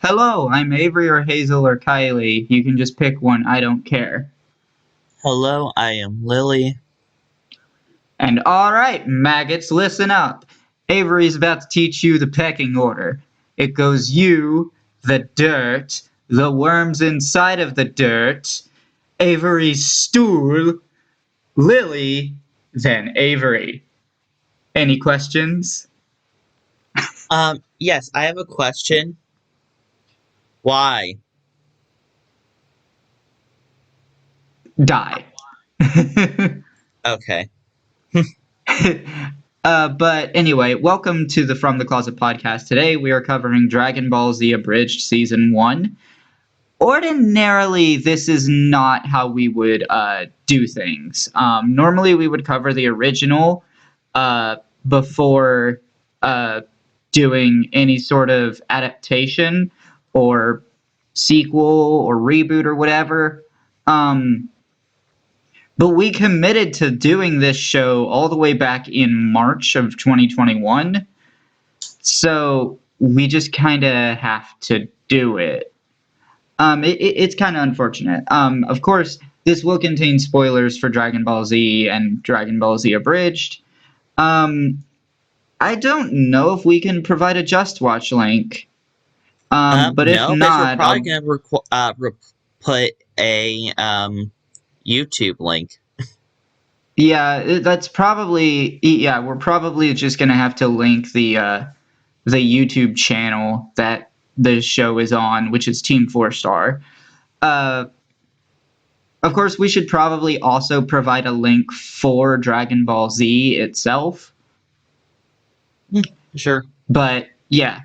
Hello, I'm Avery or Hazel or Kylie. You can just pick one, I don't care. Hello, I am Lily. And alright, maggots, listen up. Avery's about to teach you the pecking order. It goes you, the dirt, the worms inside of the dirt, Avery's stool, Lily, then Avery. Any questions? Yes, I have a question. Why? Die. Okay. But anyway, welcome to the From the Closet podcast. Today we are covering Dragon Ball Z Abridged Season 1. Ordinarily, this is not how we would do things. Normally, we would cover the original before doing any sort of adaptation or sequel or reboot or whatever. But we committed to doing this show all the way back in March of 2021. So we just kind of have to do it. It's kind of unfortunate. Of course, this will contain spoilers for Dragon Ball Z and Dragon Ball Z Abridged. I don't know if we can provide a Just Watch link. But if No, because we're not, probably gonna put a YouTube link. yeah, that's probably we're probably just gonna have to link the YouTube channel that the show is on, which is Team 4 Star. Of course, we should probably also provide a link for Dragon Ball Z itself. Sure. But yeah.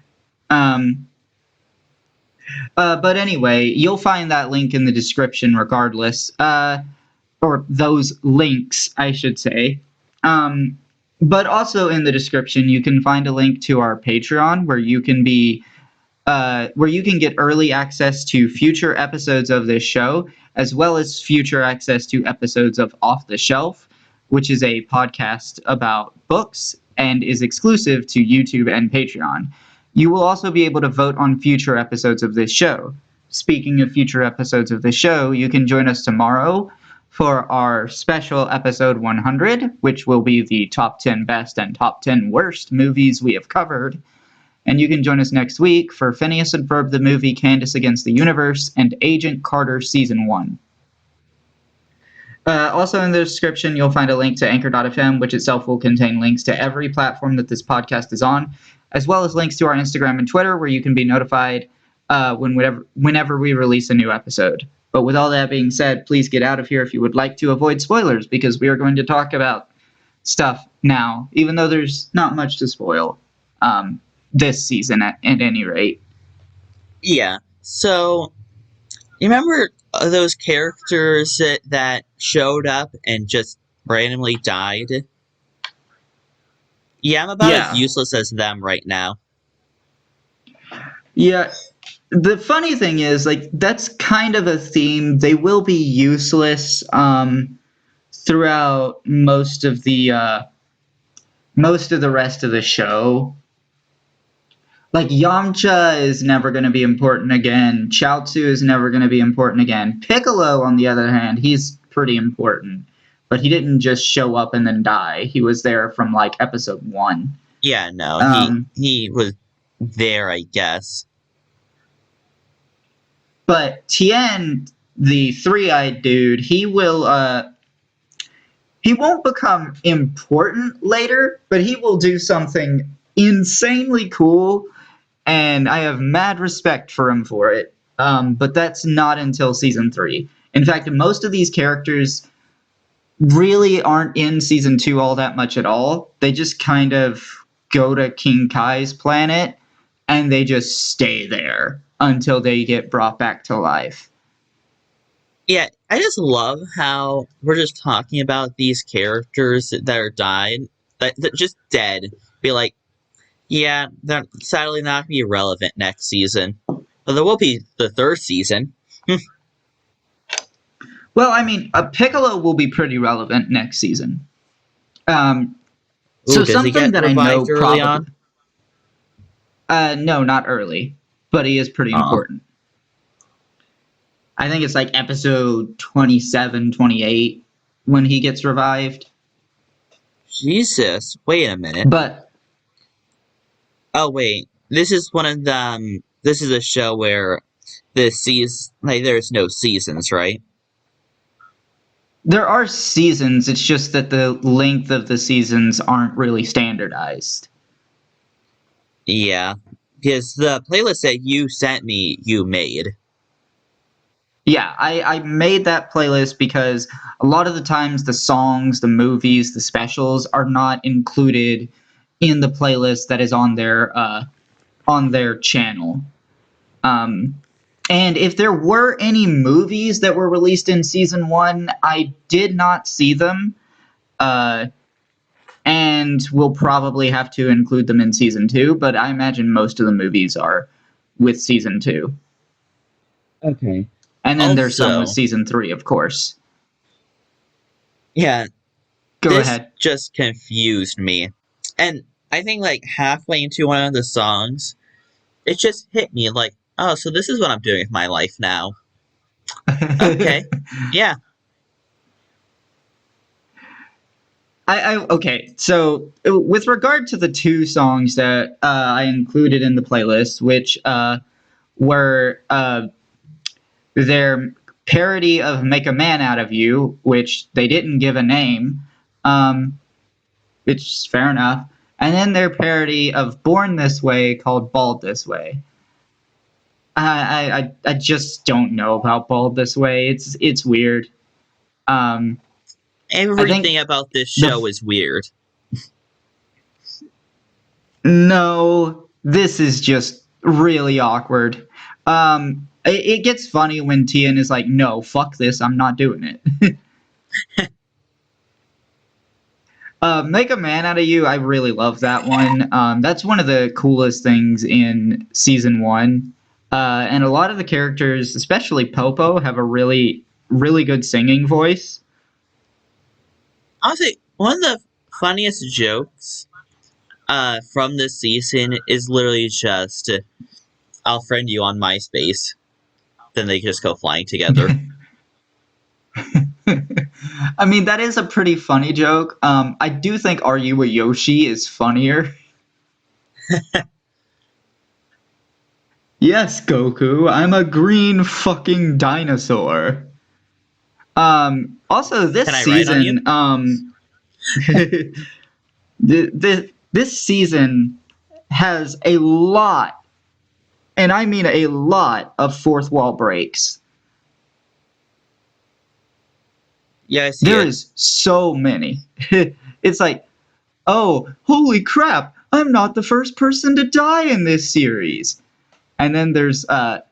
But anyway, you'll find that link in the description regardless. Or those links, I should say. But also in the description, you can find a link to our Patreon where you can get early access to future episodes of this show, as well as future access to episodes of Off the Shelf, which is a podcast about books and is exclusive to YouTube and Patreon. You will also be able to vote on future episodes of this show. Speaking of future episodes of this show, you can join us tomorrow for our special episode 100, which will be the top 10 best and top 10 worst movies we have covered. And you can join us next week for Phineas and Ferb the movie, Candace Against the Universe, and Agent Carter Season 1. Also in the description, you'll find a link to Anchor.fm, which itself will contain links to every platform that this podcast is on, as well as links to our Instagram and Twitter, where you can be notified whenever we release a new episode. But with all that being said, please get out of here if you would like to avoid spoilers, because we are going to talk about stuff now, even though there's not much to spoil this season at any rate. Yeah. So, you remember those characters that showed up and just randomly died? Yeah, I'm about as useless as them right now. Yeah. The funny thing is, like, that's kind of a theme. They will be useless throughout most of the rest of the show. Like, Yamcha is never going to be important again. Chaozu is never going to be important again. Piccolo, on the other hand, he's pretty important. But he didn't just show up and then die. He was there from, like, episode 1. Yeah, no, he was there, I guess. But Tien, the three-eyed dude, he won't become important later, but he will do something insanely cool, and I have mad respect for him for it. But that's not until season 3. In fact, most of these characters really aren't in season 2 all that much at all. They just kind of go to King Kai's planet, and they just stay there until they get brought back to life. Yeah, I just love how we're just talking about these characters that are died, that just dead. Be like, yeah, they're sadly not going to be relevant next season. But there will be the third season. Well, I mean, Piccolo will be pretty relevant next season. So does he something get that I know revived early on? No, not early. but he is pretty Aw. important. I think it's like episode 27, 28 when he gets revived. Jesus. Wait a minute. But Oh wait. This is one of the this is a show where the season there's no seasons, right? there are seasons, it's just that the length of the seasons aren't really standardized. Yeah. Because the playlist that you sent me, you made. Yeah, I made that playlist because a lot of the times the songs, the movies, the specials are not included in the playlist that is on their channel. And if there were any movies that were released in season 1, I did not see them, and we'll probably have to include them in season 2. But I imagine most of the movies are with season 2. Okay. And then there's some with Also, season 3, of course. yeah, Go this ahead. just confused me. And I think like halfway into one of the songs, it just hit me like, oh, so this is what I'm doing with my life now. Okay. Yeah. Okay, so with regard to the 2 songs that I included in the playlist, which were their parody of "Make a Man Out of You," which they didn't give a name, which is fair enough, and then their parody of "Born This Way" called "Bald This Way." I just don't know about "Bald This Way." It's weird. I Everything think about this the show is weird. No, this is just really awkward. It gets funny when Tian is like, "No, fuck this, I'm not doing it." Make a Man Out of You, I really love that one. That's one of the coolest things in season 1. And a lot of the characters, especially Popo, have a really, really good singing voice. Honestly, one of the funniest jokes from this season is literally just I'll friend you on MySpace. Then they just go flying together. I mean, that is a pretty funny joke. I do think "Are You a Yoshi" is funnier. Yes, Goku, I'm a green fucking dinosaur. Also, Can this I write on you? season, this season has a lot, and I mean a lot, of fourth wall breaks. Yeah, I see There it. is so many. It's like, oh, holy crap, I'm not the first person to die in this series. And then there's the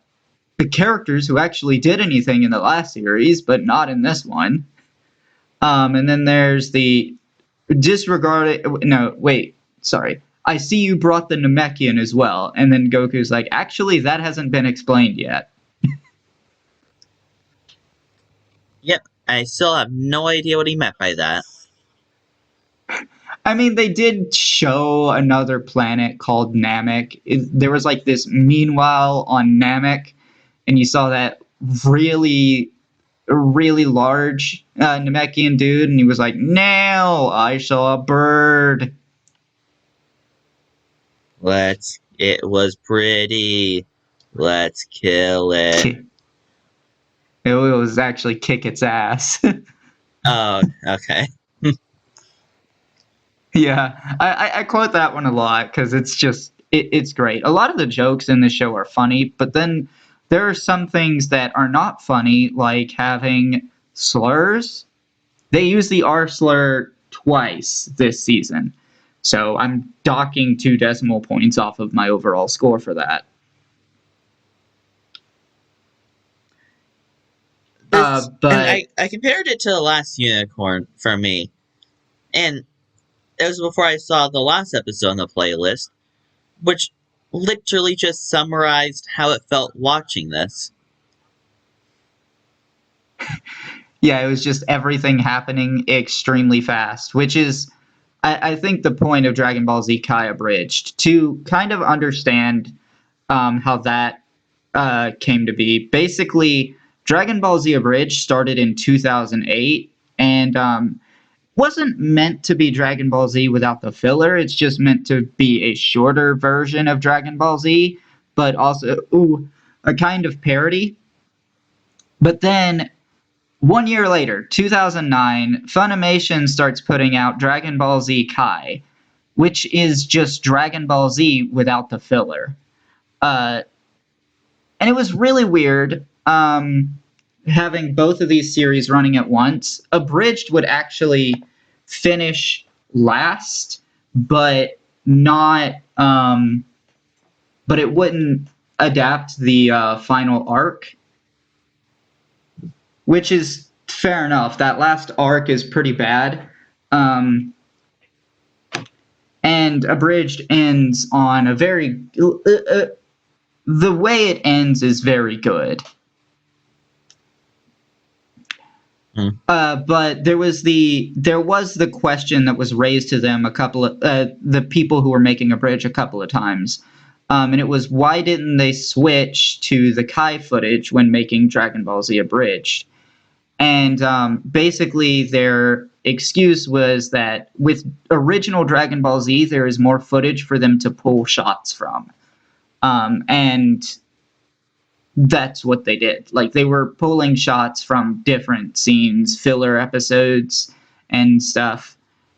characters who actually did anything in the last series, but not in this one. And then there's the disregarded. No, wait, sorry. I see you brought the Namekian as well. And then Goku's like, actually, that hasn't been explained yet. Yep, I still have no idea what he meant by that. I mean, they did show another planet called Namek. There was like this meanwhile on Namek, and you saw that really, really large Namekian dude, and he was like, "Now I saw a bird." It was pretty. Let's kill it. It was actually kick its ass. Oh, okay. Yeah, I quote that one a lot because it's great. A lot of the jokes in the show are funny, but then there are some things that are not funny, like having slurs. They use the R slur twice this season, so I'm docking 2 decimal points off of my overall score for that. And But I compared it to the last unicorn for me. And it was before I saw the last episode on the playlist, which literally just summarized how it felt watching this. yeah, it was just everything happening extremely fast, which is, I think, the point of Dragon Ball Z Kai Abridged, to kind of understand how that came to be. Basically, Dragon Ball Z Abridged started in 2008 and wasn't meant to be Dragon Ball Z without the filler. It's just meant to be a shorter version of Dragon Ball Z, but also a kind of parody. But then 1 year later, 2009, Funimation starts putting out Dragon Ball Z Kai, which is just Dragon Ball Z without the filler. And it was really weird having both of these series running at once. Abridged would actually finish last, but not. But it wouldn't adapt the final arc, which is fair enough. That last arc is pretty bad. And Abridged ends on a very... the way it ends is very good. But there was the question that was raised to them a couple of the people who were making Abridged a couple of times, and it was, why didn't they switch to the Kai footage when making Dragon Ball Z Abridged? And basically their excuse was that with original Dragon Ball Z, there is more footage for them to pull shots from, and that's what they did. Like, they were pulling shots from different scenes, filler episodes, and stuff.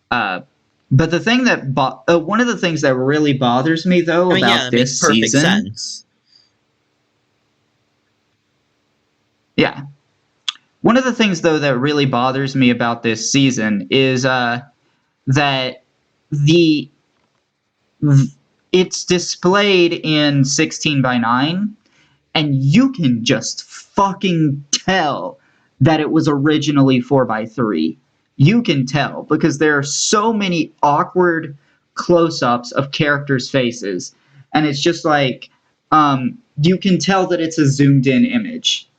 But the thing that one of the things that really bothers me though about this season, sense. Yeah, one of the things though that really bothers me about this season is that it's displayed in 16:9. And you can just fucking tell that it was originally 4:3. You can tell because there are so many awkward close-ups of characters' faces. And it's just like, you can tell that it's a zoomed-in image.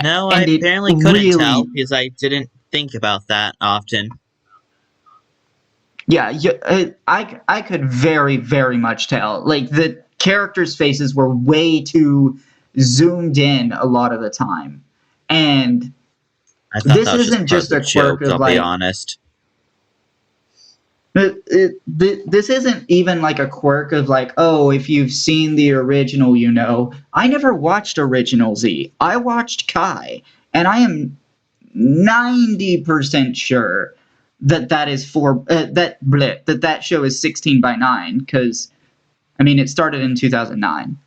No, I apparently couldn't tell because I didn't think about that often. Yeah, I could very, very much tell. Like, the characters' faces were way too zoomed in a lot of the time, and I thought this that was isn't just a quirk of, I'll be honest. This isn't even like a quirk of like, oh, if you've seen the original, you know. I never watched Original Z. I watched Kai, and I am 90% sure that is that show is 16:9, because I mean, it started in 2009.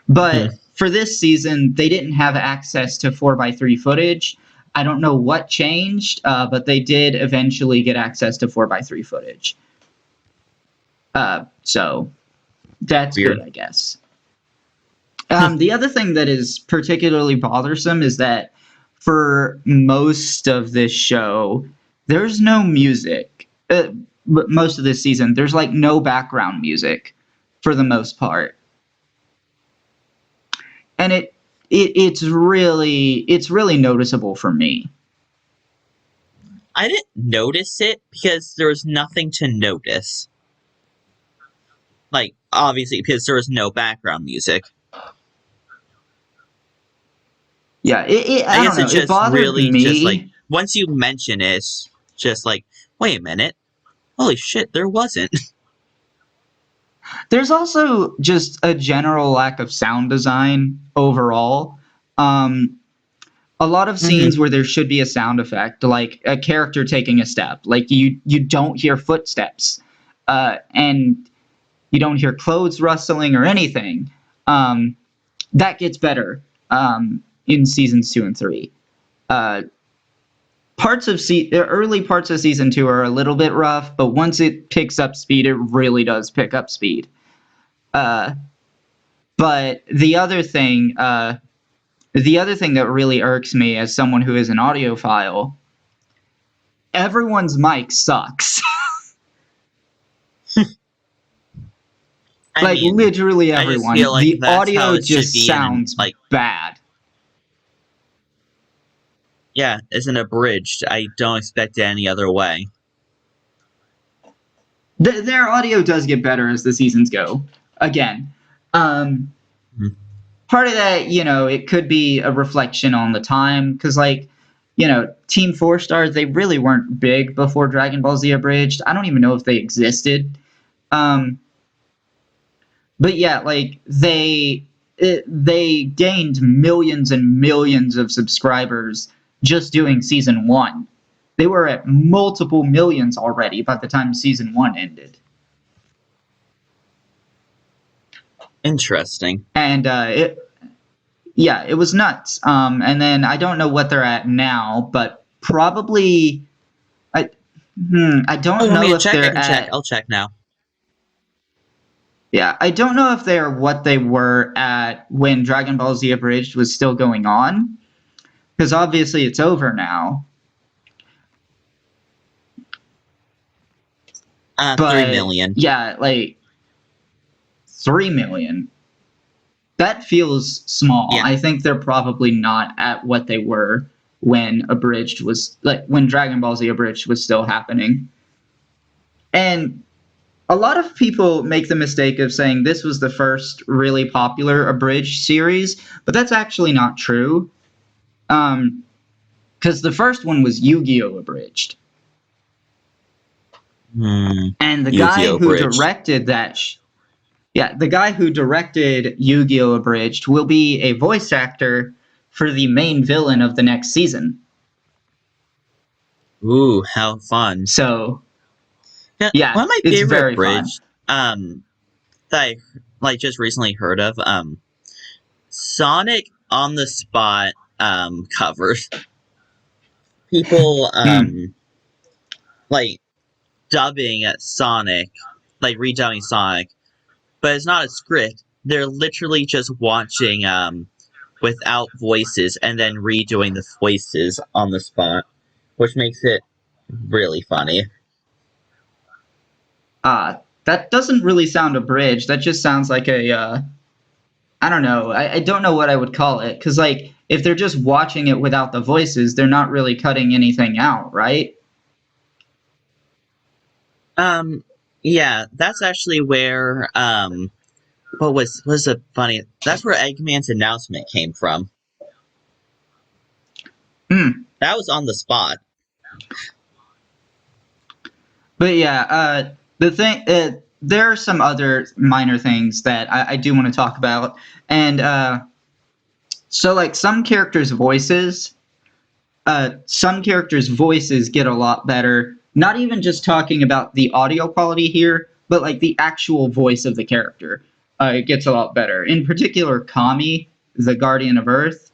But for this season, they didn't have access to 4:3 footage. I don't know what changed, but they did eventually get access to 4:3 footage. So that's weird. Good, I guess. The other thing that is particularly bothersome is that for most of this show, there's no music. Most of this season, there's like no background music for the most part. And it's really noticeable for me. I didn't notice it because there was nothing to notice. Like, obviously, because there was no background music. Yeah, I guess it just really me. Just like, once you mention it, just like, wait a minute, holy shit, there wasn't. There's also just a general lack of sound design overall. A lot of scenes where there should be a sound effect, like a character taking a step, like you don't hear footsteps, and you don't hear clothes rustling or anything. That gets better in seasons 2 and 3. Early parts of season 2 are a little bit rough, but once it picks up speed, it really does pick up speed. But the other thing that really irks me as someone who is an audiophile, everyone's mic sucks. Like, literally everyone. The audio just sounds like bad. Yeah, it's an abridged. I don't expect it any other way. their audio does get better as the seasons go. Again, um, Mhm. part of that, it could be a reflection on the time, because Team 4 Stars, they really weren't big before Dragon Ball Z Abridged. I don't even know if they existed. Um, but yeah, like they gained millions and millions of subscribers just doing season 1. They were at multiple millions already by the time season 1 ended. Interesting. And it was nuts. And then I don't know what they're at now, but probably I I Oh, don't you want me know to if check? I they're can check. at I'll check now. yeah, I don't know if they're what they were at when Dragon Ball Z Abridged was still going on, because obviously it's over now. 3 But million. yeah, like 3 million. That feels small. Yeah. I think they're probably not at what they were when when Dragon Ball Z Abridged was still happening. And a lot of people make the mistake of saying this was the first really popular abridged series, but that's actually not true. Because the first one was Yu-Gi-Oh! Abridged. And the guy Yu-Gi-Oh! who Bridge. directed the guy who directed Yu-Gi-Oh! Abridged will be a voice actor for the main villain of the next season. Ooh, how fun. So, Yeah, yeah, one of my it's favorite very fun. abridged, that I just recently heard of, Sonic on the spot, covers. People, Hmm. like, dubbing at Sonic, like, redubbing Sonic, but it's not a script. They're literally just watching, without voices and then redoing the voices on the spot, which makes it really funny. That doesn't really sound abridged. That just sounds like I don't know. I don't know what I would call it. Because, like, if they're just watching it without the voices, they're not really cutting anything out, right? Yeah, that's actually where, what was a funny? That's where Eggman's announcement came from. Hmm. That was on the spot. But yeah, there are some other minor things that I do want to talk about. And so, like, some characters' voices get a lot better. Not even just talking about the audio quality here, but like the actual voice of the character. It gets a lot better. In particular, Kami, the Guardian of Earth,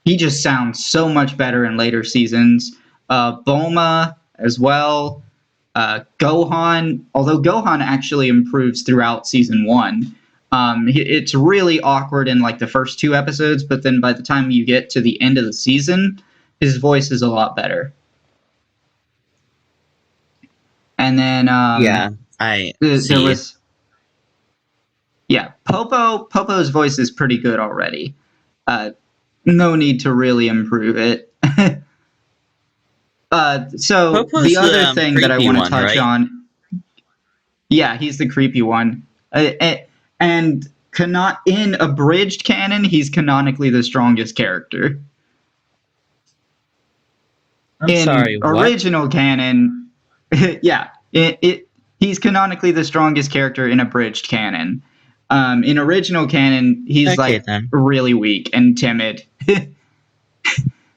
he just sounds so much better in later seasons. Bulma as well. Gohan, although Gohan actually improves throughout season 1. It's really awkward in like the first 2 episodes, but then by the time you get to the end of the season, his voice is a lot better. And then Yeah, I there see. was Popo's voice is pretty good already. No need to really improve it. So Popo's the other the thing that I creepy want to one, touch right? on, yeah, he's the creepy one. And in abridged canon, he's canonically the strongest character. I'm sorry, In what? original canon, yeah, he's canonically the strongest character in abridged canon. In original canon, he's Okay like then. really weak and timid.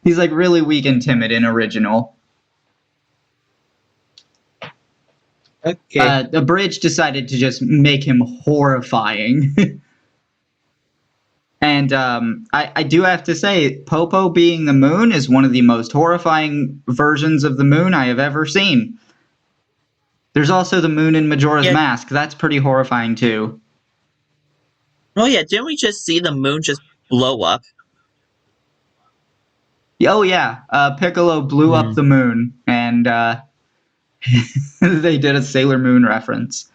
He's like really weak and timid in original. Okay. Abridged decided to just make him horrifying. And I do have to say, Popo being the moon is one of the most horrifying versions of the moon I have ever seen. There's also the moon in Majora's Yeah. Mask. That's pretty horrifying too. Oh yeah, didn't we just see the moon just blow up? Oh yeah, Piccolo blew up Hmm. the moon, and they did a Sailor Moon reference.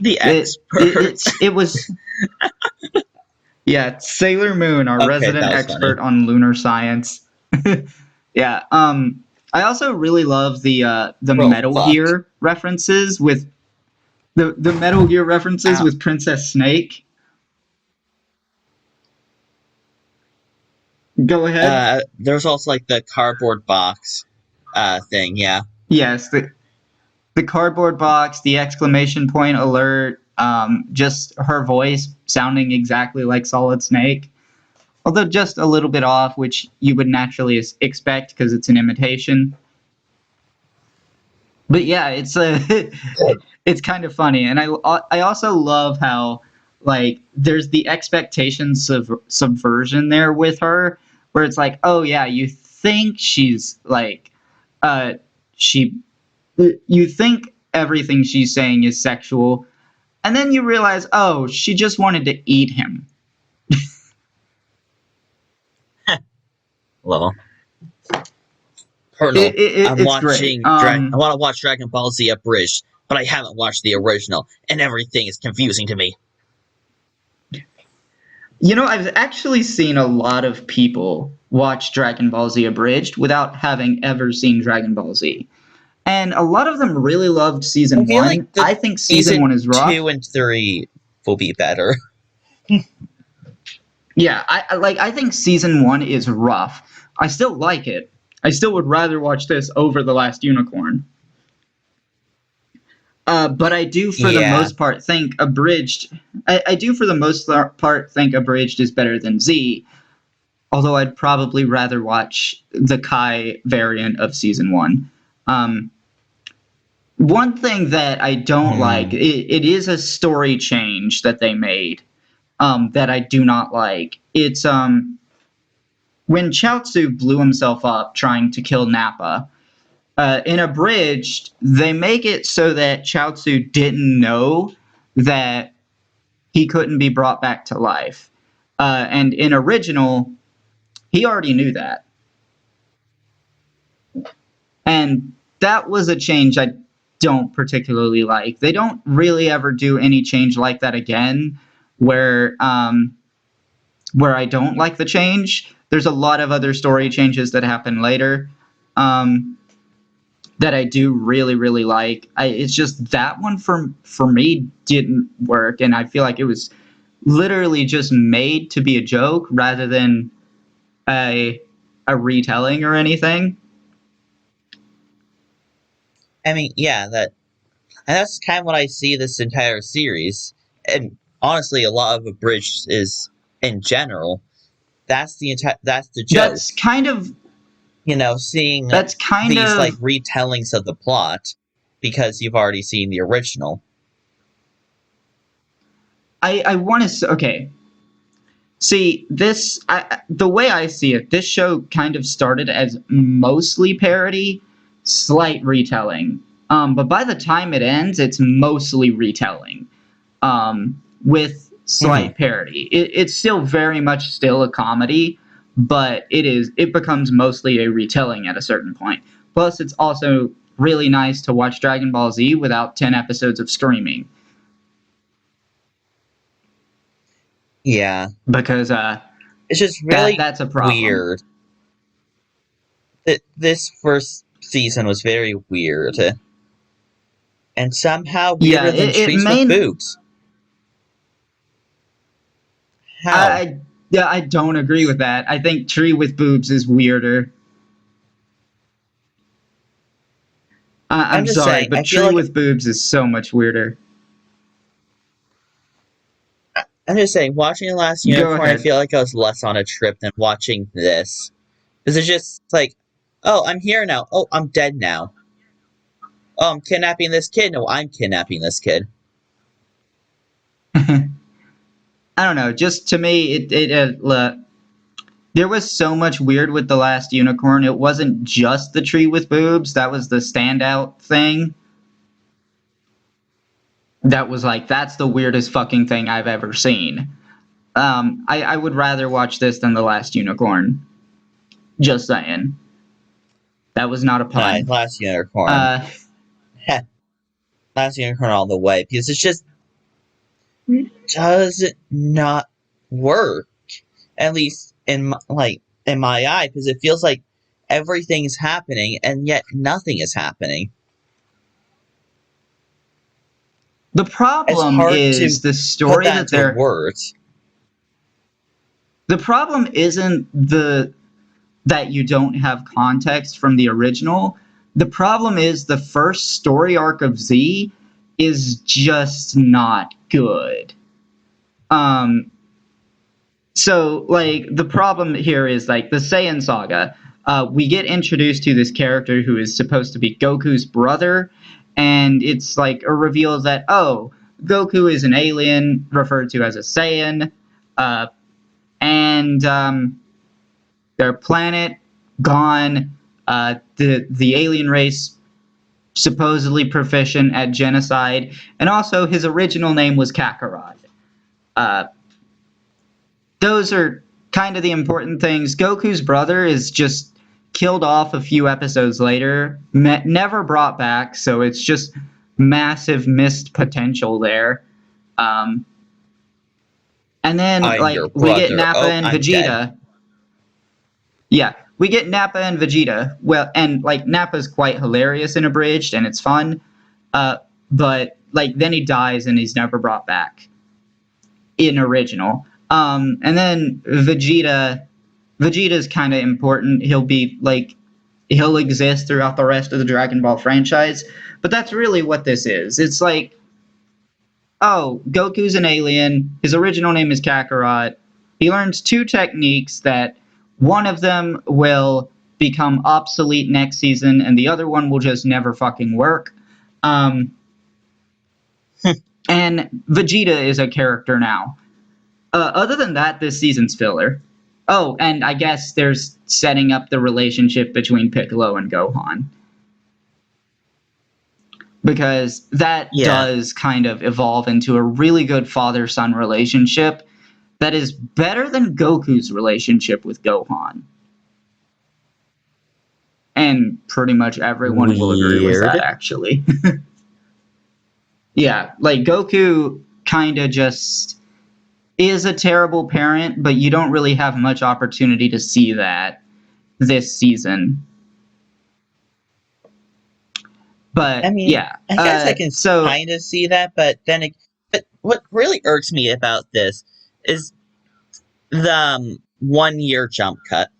The It expert. it was yeah, Sailor Moon, our Okay, resident that was funny. expert on lunar science. Yeah. I also really love the Bro, Metal fuck. Gear references with the Metal Gear references Ow. with Princess Snake. Go ahead. There's also like the cardboard box thing, yeah. Yes, the cardboard box, the exclamation point alert, just her voice sounding exactly like Solid Snake, although just a little bit off, which you would naturally expect because it's an imitation. But yeah, it's kind of funny, and I also love how like there's the expectation subversion there with her, where it's like, oh yeah, you think she's like, uh, she, you think everything she's saying is sexual, and then you realize, oh, she just wanted to eat him. Well, Colonel, It's great. I want to watch Dragon Ball Z Abridged, but I haven't watched the original, and everything is confusing to me. You know, I've actually seen a lot of people watch Dragon Ball Z Abridged without having ever seen Dragon Ball Z. And a lot of them really loved I season feel like one. the I think season season one is rough. 2 and 3 will be better. Yeah, I think season one is rough. I still like it. I still would rather watch this over The Last Unicorn. But I do, for the Yeah. most part, think Abridged. I do, for the most part, think Abridged is better than Z. Although I'd probably rather watch the Kai variant of season one. One thing that I don't like, it is a story change that they made that I do not like. It's when Chaozu blew himself up trying to kill Nappa. In Abridged, they make it so that Chaozu didn't know that he couldn't be brought back to life. And in original, he already knew that. And that was a change I don't particularly like. They don't really ever do any change like that again, where I don't like the change. There's a lot of other story changes that happen later that I do really, really like. It's just that one for me didn't work, and I feel like it was literally just made to be a joke rather than a retelling or anything. I mean, yeah, and that's kind of what I see this entire series. And honestly, a lot of Abridged is, in general, that's the joke. That's kind of Seeing that's kind these like of retellings of the plot because you've already seen the original. I want to okay. See, the way I see it, this show kind of started as mostly parody, slight retelling. But by the time it ends, it's mostly retelling, with slight parody. It's still very much still a comedy, but it becomes mostly a retelling at a certain point. Plus, it's also really nice to watch Dragon Ball Z without 10 episodes of screaming. Yeah, Because it's just really that's a problem. weird. This first season was very weird, and somehow weirder than trees with boobs. How? I don't agree with that. I think Tree with Boobs is weirder. I'm just sorry, saying, but I feel Tree like with Boobs is so much weirder. I'm just saying, watching The Last Go Unicorn, I ahead. feel like I was less on a trip than watching this. Because it's just like, oh, I'm here now. Oh, I'm dead now. Oh, I'm kidnapping this kid. No, I'm kidnapping this kid. I don't know. Just to me, there was so much weird with The Last Unicorn. It wasn't just the Tree with Boobs. That was the standout thing. That was like, that's the weirdest fucking thing I've ever seen. I would rather watch this than The Last Unicorn. Just saying. That was not a pun. Last Unicorn. Last Unicorn all the way. Because it just does not work. At least in my eye. Because it feels like everything is happening, and yet nothing is happening. The It's problem hard to is the put story that that into they're. words. The problem isn't that you don't have context from the original. The problem is the first story arc of Z is just not good. So, like, the problem here is, like, the Saiyan saga. We get introduced to this character who is supposed to be Goku's brother, and it's, like, a reveal that, oh, Goku is an alien referred to as a Saiyan, and their planet gone, the alien race supposedly proficient at genocide, and also his original name was Kakarot. Those are kind of the important things. Goku's brother is just killed off a few episodes later, never brought back, so it's just massive missed potential there. And then, I'm like, your we get brother. Nappa Oh, and I'm dead. Vegeta. Yeah, we get Nappa and Vegeta. Well, and, like, Nappa's quite hilarious in Abridged, and it's fun. But, like, then he dies and he's never brought back in original. And then Vegeta's kind of important. He'll exist throughout the rest of the Dragon Ball franchise. But that's really what this is. It's like, oh, Goku's an alien. His original name is Kakarot. He learns 2 techniques that one of them will become obsolete next season, and the other one will just never fucking work. And Vegeta is a character now. Other than that, this season's filler. Oh, and I guess there's setting up the relationship between Piccolo and Gohan. Because that does kind of evolve into a really good father-son relationship that is better than Goku's relationship with Gohan. And pretty much everyone will agree with that, actually. Yeah, like, Goku kind of just is a terrible parent, but you don't really have much opportunity to see that this season. But, I mean, yeah. I guess I can kind of see that, but what really irks me about this is the 1 year jump cut.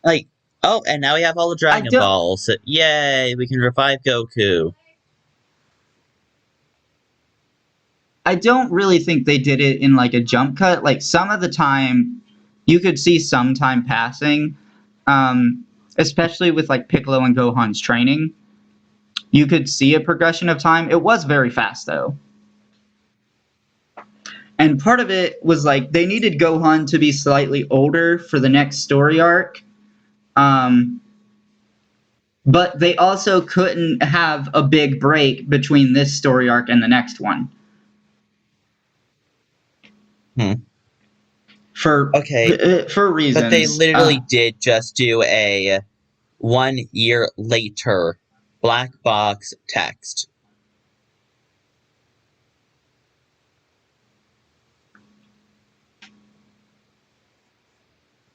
Like, oh, and now we have all the Dragon Balls. Yay, we can revive Goku. I don't really think they did it in, like, a jump cut. Like, some of the time, you could see some time passing, especially with, like, Piccolo and Gohan's training. You could see a progression of time. It was very fast, though. And part of it was, like, they needed Gohan to be slightly older for the next story arc. But they also couldn't have a big break between this story arc and the next one. For reasons. But they literally did just do a 1 year later black box text.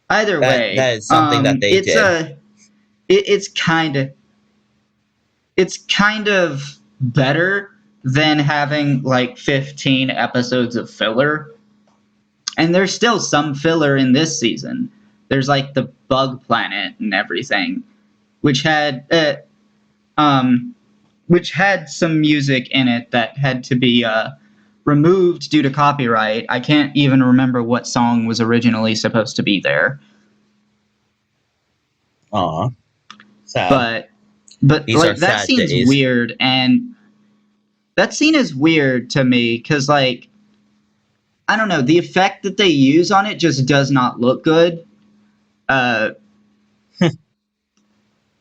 Either way, that is something that they did. It's kind of better than having, like, 15 episodes of filler. And there's still some filler in this season. There's, like, the bug planet and everything, which had some music in it that had to be removed due to copyright. I can't even remember what song was originally supposed to be there. Aw. Sad. But These like, that scene's weird, and that scene is weird to me because, like, I don't know, the effect that they use on it just does not look good.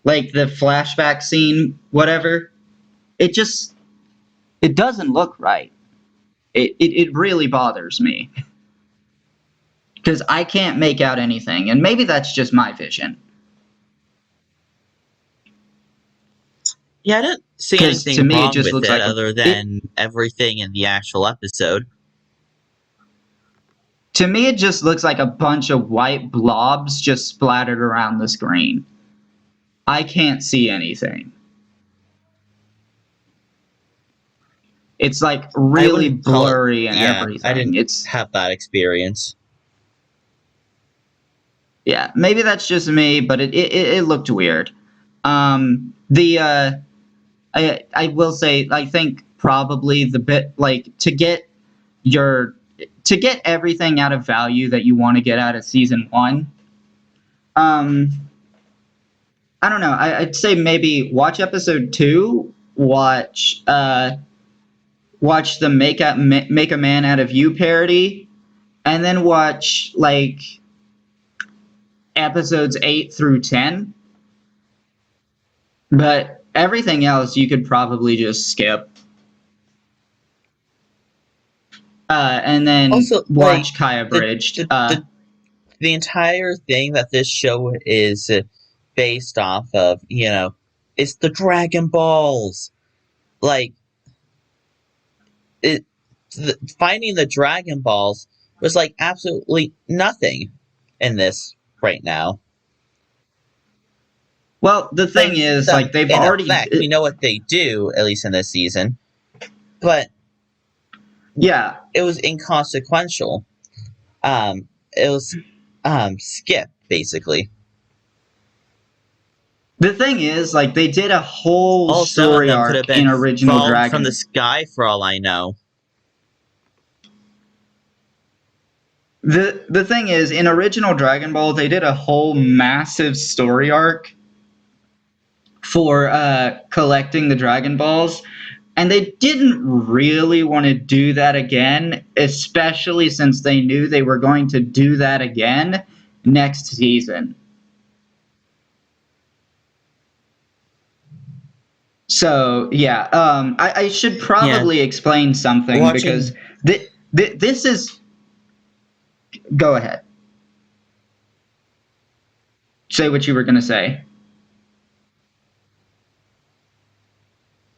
Like, the flashback scene, whatever, it doesn't look right. It really bothers me. Because I can't make out anything, and maybe that's just my vision. Yeah, I didn't see anything to me, wrong it just with looks it like other than everything in the actual episode. To me, it just looks like a bunch of white blobs just splattered around the screen. I can't see anything. It's like I really wouldn't call it. blurry and Yeah, I everything. didn't It's have that experience. yeah, maybe that's just me, but it looked weird. I will say I think probably the bit like your to get everything out of value that you want to get out of season one. Um, I don't know. I'd say maybe watch episode 2. Watch the make a man out of you parody, and then watch like episodes 8 through 10. But everything else you could probably just skip. And then Also, like watch Kai the Abridged. the entire thing that this show is based off of, it's the Dragon Balls. Like it, finding the Dragon Balls was like absolutely nothing in this right now. Well, the Like thing is, them like they've in already, effect, we know what they do at least in this season, but yeah. it was inconsequential. It was skip basically. The thing is, like they did a whole All 7 of story them could have arc been in original fallen from the Dragon. sky for all I know. The thing is, in original Dragon Ball, they did a whole massive story arc for collecting the Dragon Balls, and they didn't really want to do that again, especially since they knew they were going to do that again next season. So yeah, I should probably explain something because Watching this is. Go ahead. Say what you were gonna say.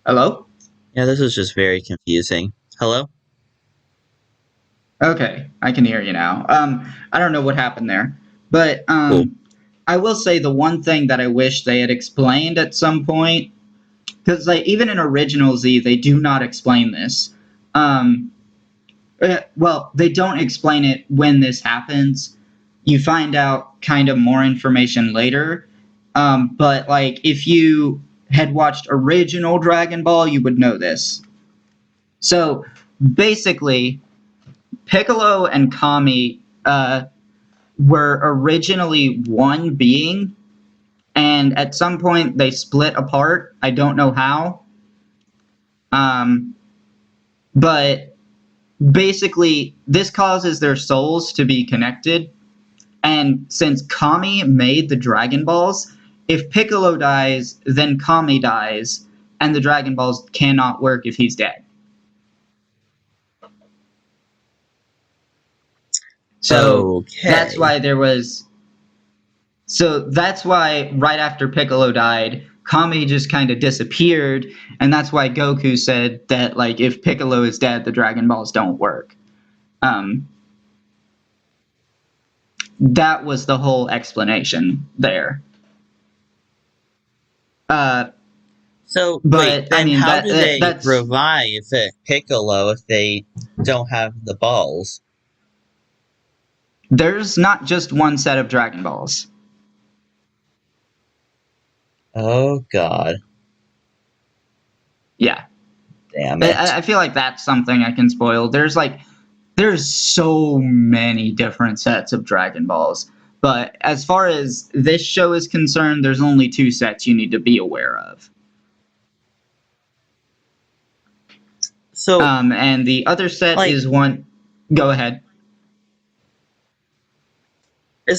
Hello? Yeah, this is just very confusing. Hello? Okay, I can hear you now. I don't know what happened there, but Cool. I will say the one thing that I wish they had explained at some point, because like even in original Z, they do not explain this. Well, they don't explain it when this happens. You find out kind of more information later. But like if you had watched original Dragon Ball, you would know this. So basically, Piccolo and Kami were originally one being, and at some point they split apart. I don't know how. But basically, this causes their souls to be connected. And since Kami made the Dragon Balls, if Piccolo dies, then Kami dies, and the Dragon Balls cannot work if he's dead. So Okay. that's why there was. So that's why right after Piccolo died, Kami just kind of disappeared, and that's why Goku said that like if Piccolo is dead, the Dragon Balls don't work. That was the whole explanation there. So But wait, then I mean how do they that's revive Piccolo if they don't have the balls? there's not just one set of Dragon Balls. Oh God. Yeah. Damn it. I feel like that's something I can spoil. There's so many different sets of Dragon Balls. But as far as this show is concerned, there's only 2 sets you need to be aware of. So and the other set like is one. Go ahead.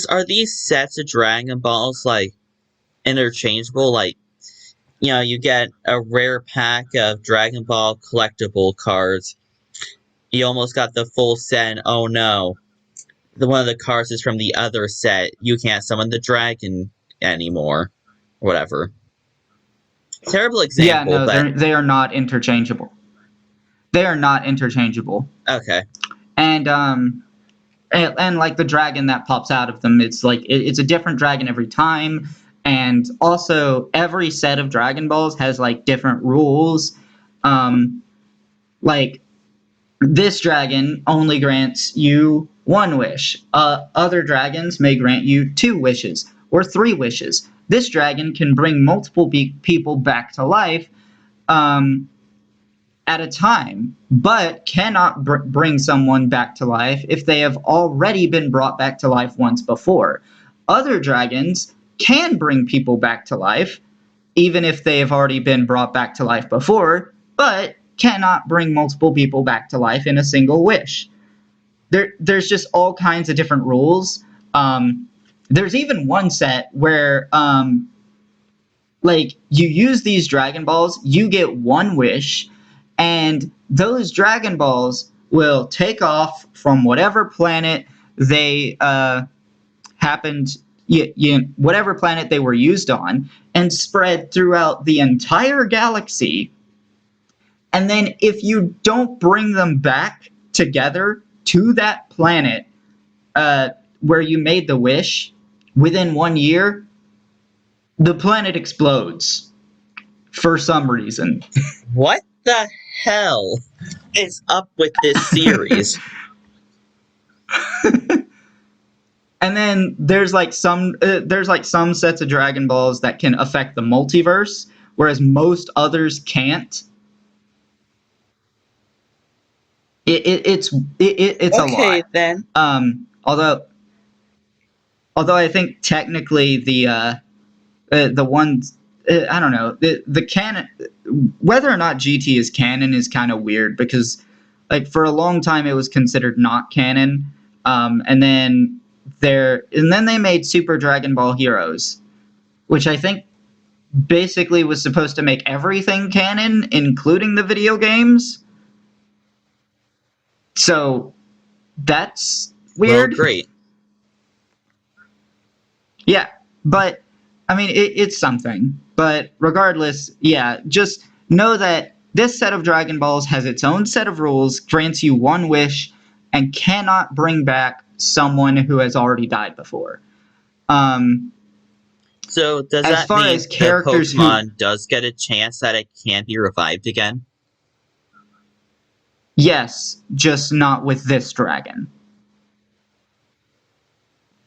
are these sets of Dragon Balls like interchangeable? Like, you get a rare pack of Dragon Ball collectible cards. You almost got the full set, and oh no, one of the cards is from the other set. You can't summon the dragon anymore. Whatever. Terrible Yeah, example, no, but they are not interchangeable. They are not interchangeable. okay. And and like the dragon that pops out of them, it's like it's a different dragon every time. And also every set of Dragon Balls has like different rules. Like this dragon only grants you one wish. Other dragons may grant you 2 wishes or 3 wishes. This dragon can bring multiple people back to life at a time, but cannot bring someone back to life if they have already been brought back to life once before. Other dragons can bring people back to life, even if they have already been brought back to life before, but cannot bring multiple people back to life in a single wish. There's just all kinds of different rules. There's even one set where like you use these Dragon Balls, you get 1 wish, and those Dragon Balls will take off from whatever planet they happened, whatever planet they were used on, and spread throughout the entire galaxy. And then if you don't bring them back together to that planet where you made the wish within 1 year, the planet explodes for some reason. What the hell is up with this series? And then there's like some sets of Dragon Balls that can affect the multiverse, whereas most others can't. It's a lot. Okay, then. Although I think technically the ones I don't know, the canon, whether or not GT is canon is kind of weird, because like for a long time it was considered not canon, and then they made Super Dragon Ball Heroes, which I think basically was supposed to make everything canon, including the video games. So that's weird. Well, great. Yeah, but I mean, it's something. But regardless, yeah, just know that this set of Dragon Balls has its own set of rules, grants you 1 wish, and cannot bring back someone who has already died before. So does that mean the Pokemon does get a chance that it can be revived again? Yes, just not with this dragon.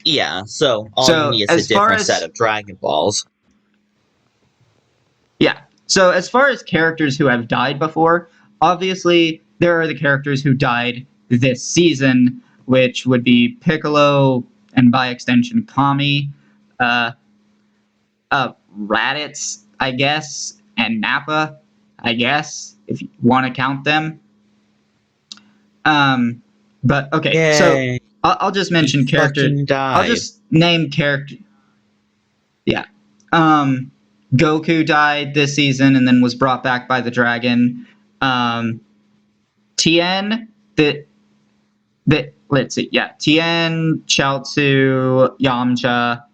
Yeah, so all you need is a different set of Dragon Balls. Yeah, so as far as characters who have died before, obviously there are the characters who died this season, which would be Piccolo, and by extension Kami, Raditz, I guess, and Nappa, I guess, if you want to count them. But okay, Yay. So I'll just mention characters. I'll just name character. Yeah. Goku died this season and then was brought back by the dragon. Tien, let's see. Yeah, Tien, Chaozu, Yamcha,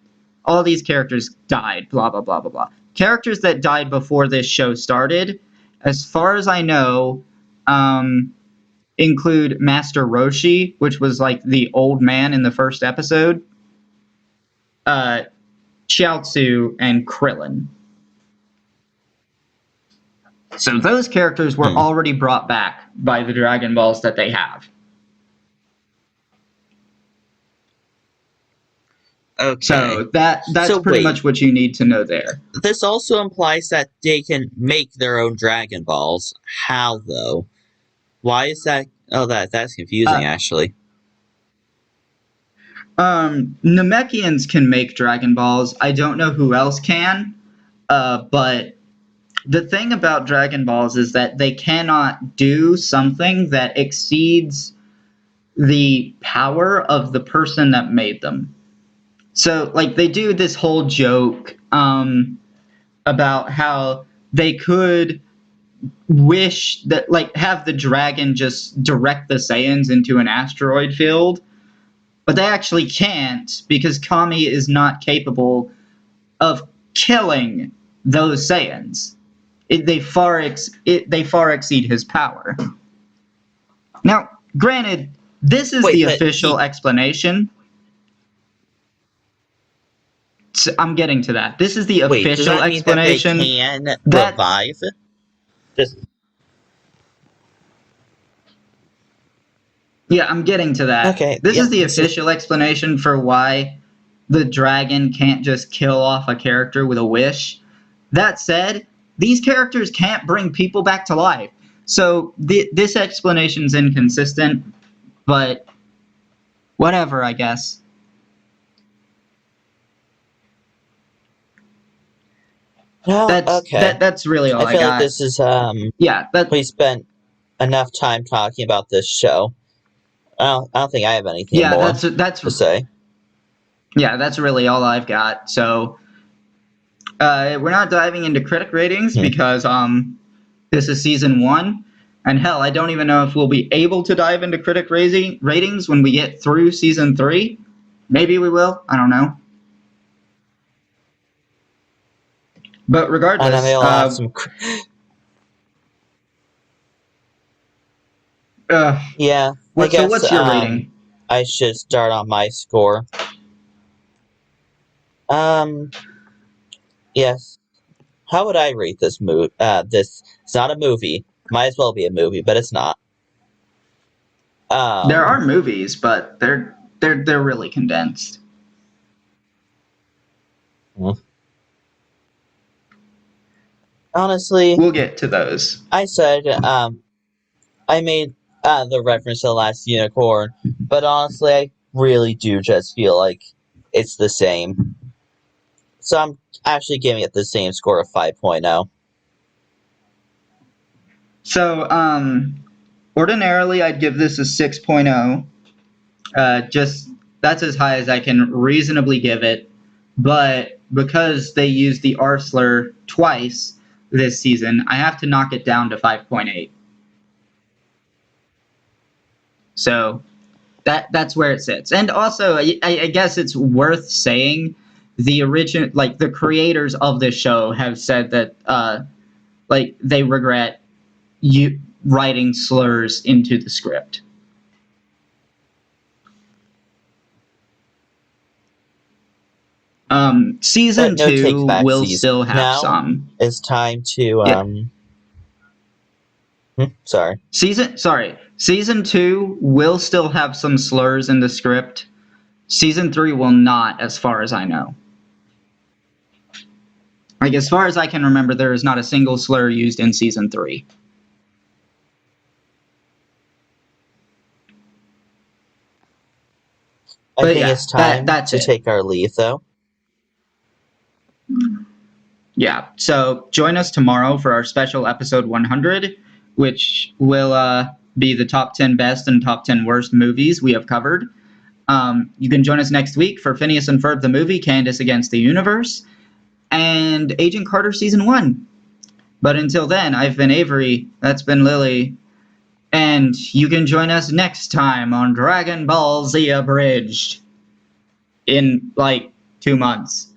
all these characters died. Blah blah blah blah blah. Characters that died before this show started, as far as I know, include Master Roshi, which was like the old man in the first episode, Chiaotzu, and Krillin. So those characters were already brought back by the Dragon Balls that they have. Okay. So that's pretty much what you need to know there. This also implies that they can make their own Dragon Balls. How, though? Why is that? Oh, that's confusing, actually. Namekians can make Dragon Balls. I don't know who else can, but the thing about Dragon Balls is that they cannot do something that exceeds the power of the person that made them. So, like, they do this whole joke about how they could wish that, like, have the dragon just direct the Saiyans into an asteroid field, but they actually can't, because Kami is not capable of killing those Saiyans. They far exceed his power. Now, granted, This is Wait, the but official explanation. I'm getting to that. This is the wait, does official that mean that they explanation. can That revive? Just Yeah, I'm getting to that. okay. This Yeah, is the this is official explanation for why the dragon can't just kill off a character with a wish. That said, these characters can't bring people back to life. So this explanation's inconsistent, but whatever, I guess. well, okay. That's really all I I feel like got. this is Yeah, we spent enough time talking about this show. I don't think I have anything yeah, more that's to say. yeah, that's really all I've got. So we're not diving into critic ratings Hmm. because this is season 1, and hell, I don't even know if we'll be able to dive into critic ratings when we get through season 3. Maybe we will. I don't know. But And I regardless, may will have some. Yeah, I so guess what's your rating? I should start on my score. Yes. How would I rate this movie? This it's not a movie. Might as well be a movie, but it's not. There are Um, movies, but they're really condensed. honestly, We'll get to those. I said I made the reference to the last unicorn, but honestly, I really do just feel like it's the same. So I'm actually giving it the same score of 5.0. So ordinarily I'd give this a 6.0. Just that's as high as I can reasonably give it. But because they used the R slur twice this season, I have to knock it down to 5.8. So that's where it sits. And also, I guess it's worth saying the creators of this show have said that they regret you writing slurs into the script. But Season no take 2 back will seas. still have Now some. it's time to Yeah. Sorry. Season 2 will still have some slurs in the script. Season 3 will not, as far as I know. Like, as far as I can remember, there is not a single slur used in Season 3. I But think yeah, it's time that's to it. take our leave, though. Yeah, so join us tomorrow for our special episode 100, which will be the top 10 best and top 10 worst movies we have covered. You can join us next week for Phineas and Ferb the movie, Candace Against the Universe, and Agent Carter Season 1. But until then, I've been Avery, that's been Lily, and you can join us next time on Dragon Ball Z Abridged in, 2 months.